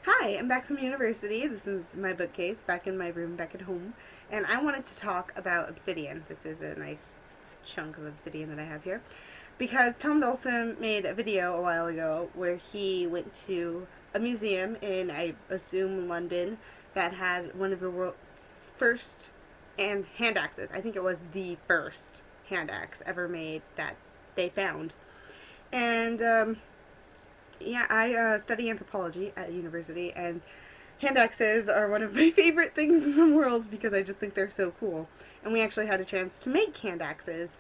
Hi, I'm back from university. This is my bookcase back in my room back at home, and I wanted to talk about obsidian. This is a nice chunk of obsidian that I have here because Tom Dawson made a video a while ago where he went to a museum in, I assume, London that had one of the world's first and hand axes. I think it was the first hand axe ever made that they found. And yeah, I study anthropology at university, and hand axes are one of my favorite things in the world because I just think they're so cool. And we actually had a chance to make hand axes,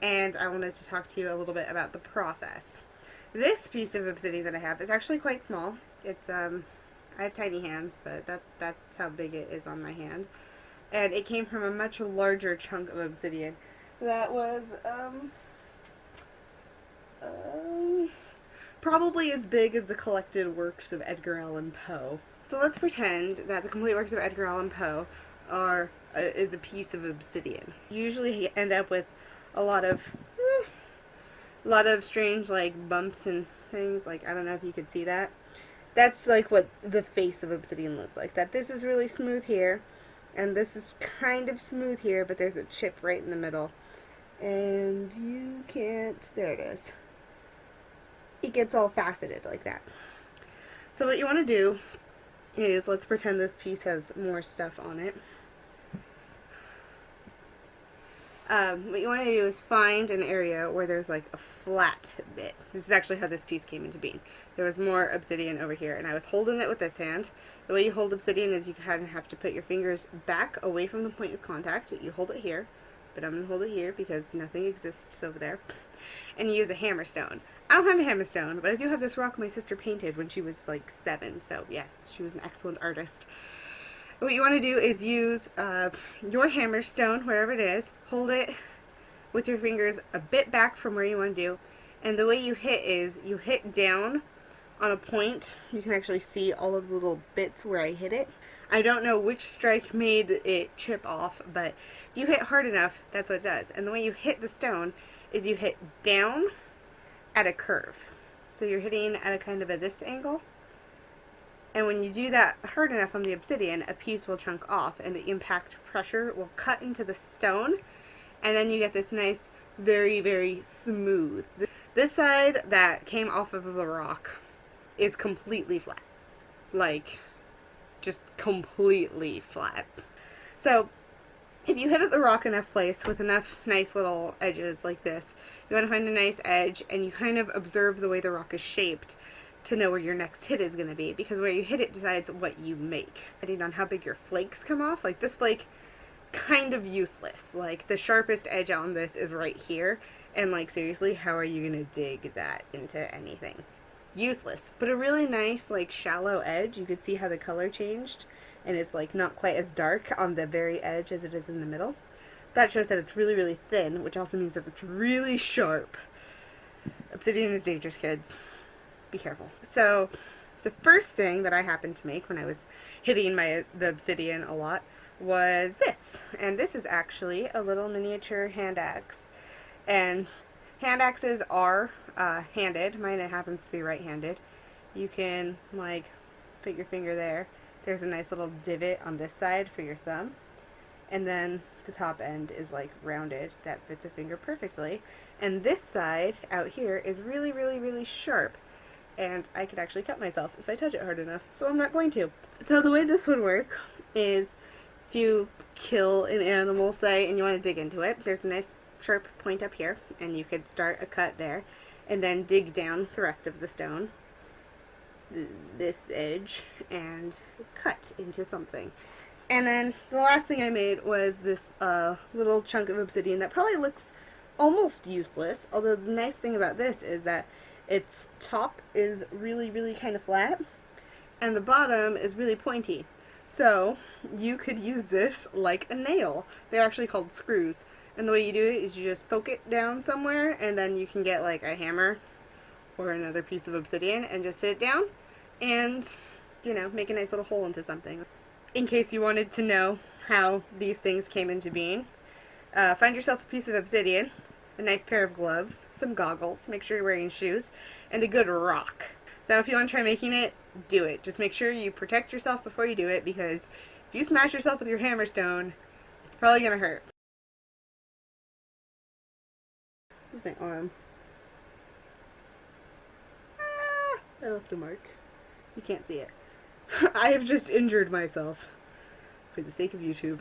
and I wanted to talk to you a little bit about the process. This piece of obsidian that I have is actually quite small. It's I have tiny hands, but that's how big it is on my hand. And it came from a much larger chunk of obsidian that was probably as big as the collected works of Edgar Allan Poe. So let's pretend that the complete works of Edgar Allan Poe is a piece of obsidian. You usually end up with a lot of strange like bumps and things. Like, I don't know if you could see that. That's like what the face of obsidian looks like. That this is really smooth here, and this is kind of smooth here, but there's a chip right in the middle. And you can't, there it is. It gets all faceted like that. So what you want to do is, let's pretend this piece has more stuff on it. What you want to do is find an area where there's like a flat bit. This is actually how this piece came into being. There was more obsidian over here, and I was holding it with this hand. The way you hold obsidian is you kind of have to put your fingers back away from the point of contact. You hold it here, but I'm going to hold it here because nothing exists over there. And you use a hammerstone. I don't have a hammerstone, but I do have this rock my sister painted when she was like 7, so yes, she was an excellent artist. What you want to do is use your hammerstone, wherever it is, hold it with your fingers a bit back from where you want to do, and the way you hit is you hit down on a point. You can actually see all of the little bits where I hit it. I don't know which strike made it chip off, but if you hit hard enough, that's what it does. And the way you hit the stone is you hit down at a curve. So you're hitting at a kind of a this angle. And when you do that hard enough on the obsidian, a piece will chunk off, and the impact pressure will cut into the stone, and then you get this nice, very, very smooth. This side that came off of the rock is completely flat. Like, just completely flat. So, if you hit at the rock enough place with enough nice little edges like this, you want to find a nice edge, and you kind of observe the way the rock is shaped to know where your next hit is going to be, because where you hit it decides what you make. Depending on how big your flakes come off, like this flake, kind of useless. Like, the sharpest edge on this is right here, and like, seriously, how are you going to dig that into anything? Useless. But a really nice, like, shallow edge, you could see how the color changed, and it's like not quite as dark on the very edge as it is in the middle. That shows that it's really, really thin, which also means that it's really sharp. Obsidian is dangerous, kids. Be careful. So, the first thing that I happened to make when I was hitting the obsidian a lot was this. And this is actually a little miniature hand axe. And hand axes are handed. Mine happens to be right-handed. You can, like, put your finger there. There's a nice little divot on this side for your thumb. And then the top end is like rounded. That fits a finger perfectly. And this side out here is really, really, really sharp. And I could actually cut myself if I touch it hard enough, so I'm not going to. So the way this would work is, if you kill an animal, say, and you want to dig into it, there's a nice sharp point up here, and you could start a cut there, and then dig down the rest of the stone, this edge, and cut into something. And then the last thing I made was this little chunk of obsidian that probably looks almost useless, although the nice thing about this is that its top is really, really kind of flat, and the bottom is really pointy. So you could use this like a nail. They're actually called screws. And the way you do it is you just poke it down somewhere, and then you can get like a hammer or another piece of obsidian and just hit it down and, you know, make a nice little hole into something. In case you wanted to know how these things came into being, find yourself a piece of obsidian, a nice pair of gloves, some goggles, make sure you're wearing shoes, and a good rock. So if you want to try making it, do it. Just make sure you protect yourself before you do it, because if you smash yourself with your hammerstone, it's probably gonna hurt. Where's my arm? Ah, I left a mark. You can't see it. I have just injured myself for the sake of YouTube.